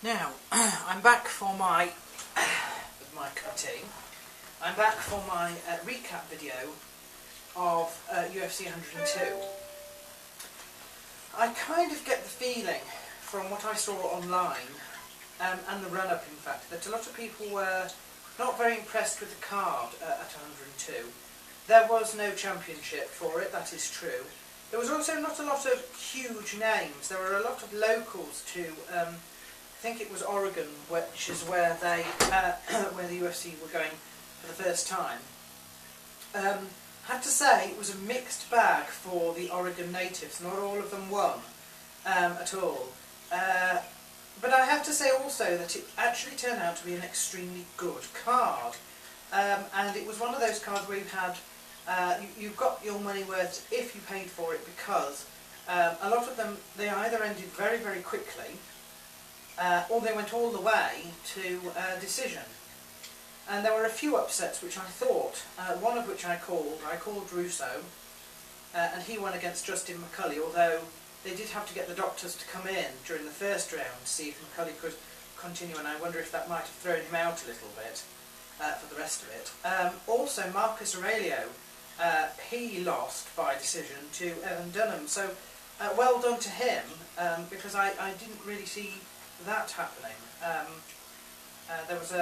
Now, I'm back for my with my cup of tea. I'm back for my recap video of UFC 102. I kind of get the feeling from what I saw online and the run-up, in fact, that a lot of people were not very impressed with the card at 102. There was no championship for it, that is true. There was also not a lot of huge names. There were a lot of locals too. I think it was Oregon, which is where they, where the UFC were going for the first time. Had to say it was a mixed bag for the Oregon natives. Not all of them won at all. But I have to say also that it actually turned out to be an extremely good card. And it was one of those cards where you had, you got your money worth if you paid for it, because a lot of them, they either ended very, very quickly, or they went all the way to decision. And there were a few upsets which I thought, one of which I called Russo, and he won against Justin McCulley, although they did have to get the doctors to come in during the first round to see if McCulley could continue, and I wonder if that might have thrown him out a little bit for the rest of it. Also, Marcus Aurelio, he lost by decision to Evan Dunham, so well done to him, because I didn't really see that happening. There was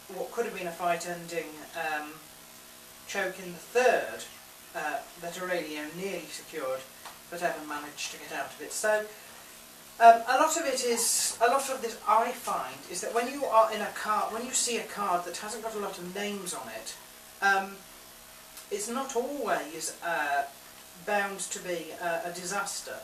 what could have been a fight-ending choke in the third that Aurelio nearly secured, but Evan managed to get out of it. So a lot of this I find is that when you are in a card, when you see a card that hasn't got a lot of names on it, it's not always bound to be a disaster.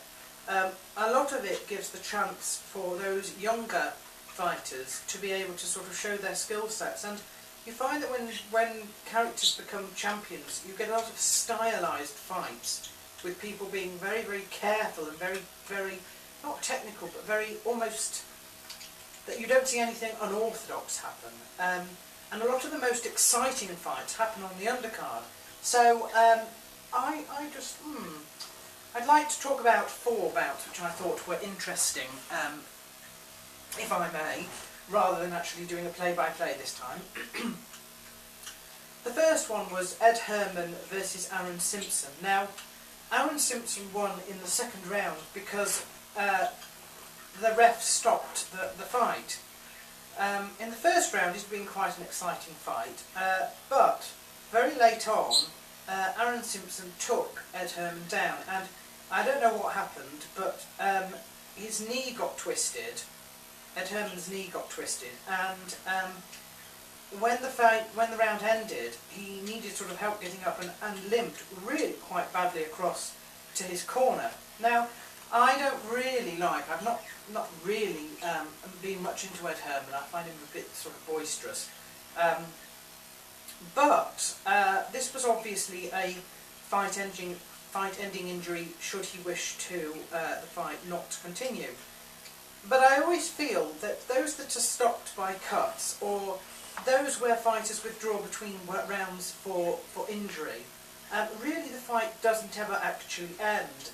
A lot of it gives the chance for those younger fighters to be able to sort of show their skill sets, and you find that when characters become champions, you get a lot of stylized fights with people being very, very careful and very, very, not technical, but very almost, that you don't see anything unorthodox happen. And a lot of the most exciting fights happen on the undercard. So I'd like to talk about 4 bouts which I thought were interesting, if I may, rather than actually doing a play-by-play this time. The first one was Ed Herman versus Aaron Simpson. Now, Aaron Simpson won in the second round because the ref stopped the fight. In the first round it's been quite an exciting fight, but very late on Aaron Simpson took Ed Herman down, and I don't know what happened, but his knee got twisted. Ed Herman's knee got twisted, and when the round ended, he needed sort of help getting up and limped really quite badly across to his corner. Now, I don't really like, I've not really been much into Ed Herman. I find him a bit sort of boisterous. But this was obviously a fight-ending injury should he wish to the fight not to continue. But I always feel that those that are stopped by cuts, or those where fighters withdraw between rounds for injury, really the fight doesn't ever actually end.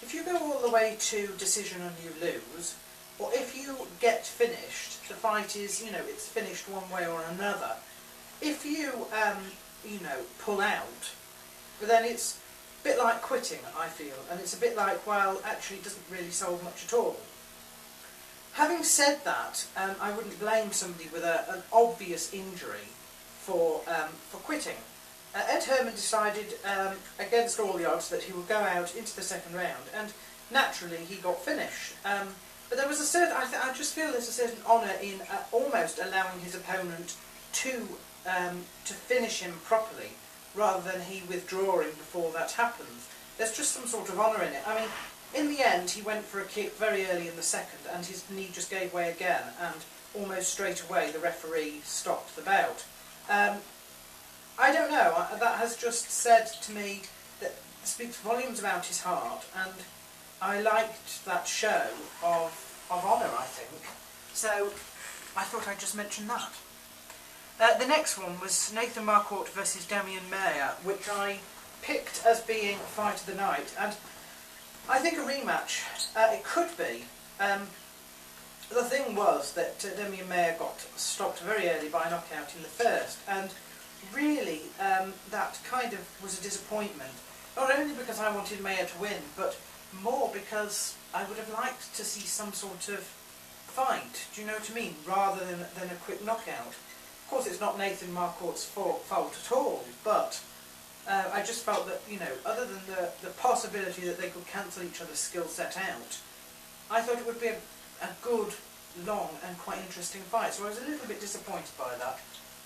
If you go all the way to decision and you lose, or if you get finished, the fight is, it's finished one way or another. If you, pull out, then it's a bit like quitting, I feel, and it's a bit like, well, actually it doesn't really solve much at all. Having said that, I wouldn't blame somebody with an obvious injury for quitting. Ed Herman decided, against all the odds, that he would go out into the second round, and naturally he got finished. But there was a certain, I just feel there's a certain honour in almost allowing his opponent to finish him properly, rather than he withdrawing before that happens. There's just some sort of honour in it. I mean, in the end, he went for a kick very early in the second, and his knee just gave way again, and almost straight away the referee stopped the bout. I don't know, that has just said to me that speaks volumes about his heart, and I liked that show of honour, I think. So I thought I'd just mention that. The next one was Nathan Marquardt versus Damian Maia, which I picked as being fight of the night, and I think a rematch, it could be. the thing was that Damian Maia got stopped very early by a knockout in the first, and really that kind of was a disappointment. Not only because I wanted Maia to win, but more because I would have liked to see some sort of fight, do you know what I mean, rather than a quick knockout. Of course it's not Nathan Marquardt's fault at all, but I just felt that, you know, other than the possibility that they could cancel each other's skill set out, I thought it would be a good, long and quite interesting fight, so I was a little bit disappointed by that,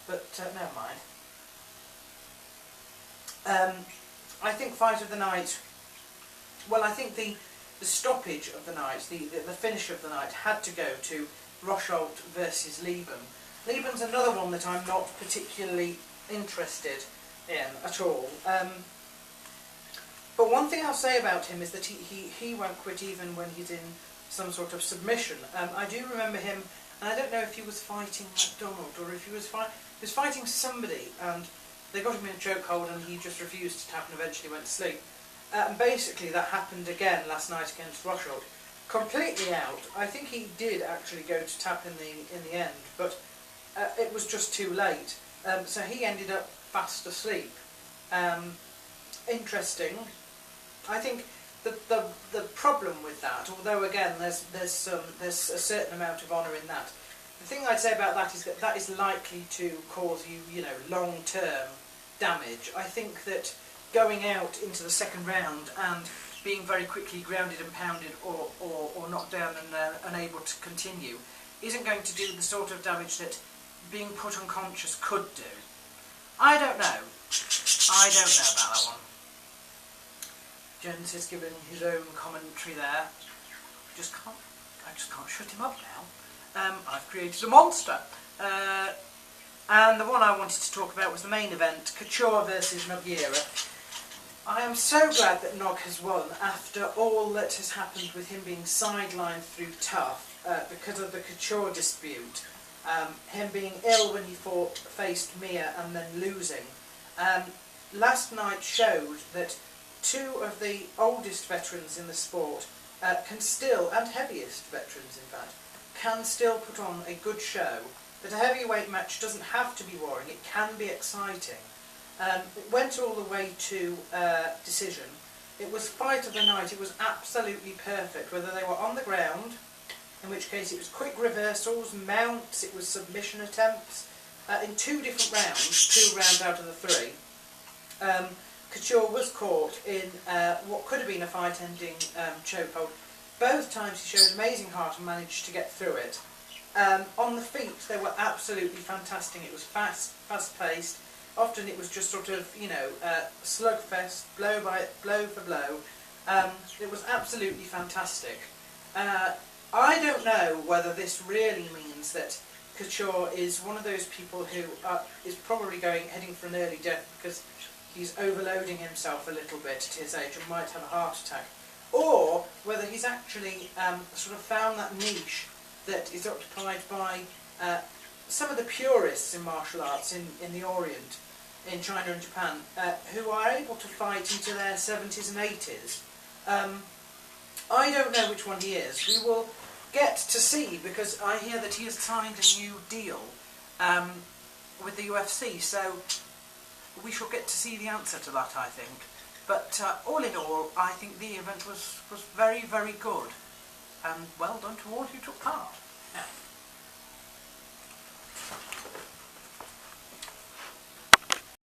but never mind. I think fight of the night, well, I think the stoppage of the night, the finish of the night, had to go to Rosholt versus Lieben. Lieben's another one that I'm not particularly interested in at all. But one thing I'll say about him is that he won't quit even when he's in some sort of submission. I do remember him, and I don't know if he was fighting McDonald or if he was fighting somebody, and they got him in a chokehold and he just refused to tap and eventually went to sleep. And basically that happened again last night against Rosholt. Completely out. I think he did actually go to tap in the end, but it was just too late. So he ended up fast asleep. Interesting. I think the problem with that, although again there's a certain amount of honour in that, the thing I'd say about that is that is likely to cause you know, long-term damage. I think that going out into the second round and being very quickly grounded and pounded or knocked down and unable to continue isn't going to do the sort of damage that being put unconscious could do. I don't know. I don't know about that one. Jones is giving his own commentary there. I just can't shut him up now. I've created a monster. And the one I wanted to talk about was the main event, Couture versus Nogueira. I am so glad that Nog has won after all that has happened with him being sidelined through tough because of the Couture dispute. Him being ill when he faced Mia and then losing. Last night showed that two of the oldest veterans in the sport can still, and heaviest veterans in fact, can still put on a good show. That a heavyweight match doesn't have to be boring, it can be exciting. It went all the way to decision. It was fight of the night, it was absolutely perfect, whether they were on the ground, in which case it was quick reversals, mounts, it was submission attempts, in two different rounds, 2 rounds out of the 3. Couture was caught in what could have been a fight-ending chokehold. Both times he showed amazing heart and managed to get through it. On the feet they were absolutely fantastic. It was fast-paced. Often it was just sort of, you know, slugfest, blow for blow. It was absolutely fantastic. I don't know whether this really means that Couture is one of those people who is probably heading for an early death because he's overloading himself a little bit at his age and might have a heart attack, or whether he's actually sort of found that niche that is occupied by some of the purists in martial arts in the Orient, in China and Japan, who are able to fight into their 70s and 80s. I don't know which one he is. We will get to see, because I hear that he has signed a new deal with the UFC, so we shall get to see the answer to that, I think. But all in all, I think the event was very, very good. And well done to all who took part. Now,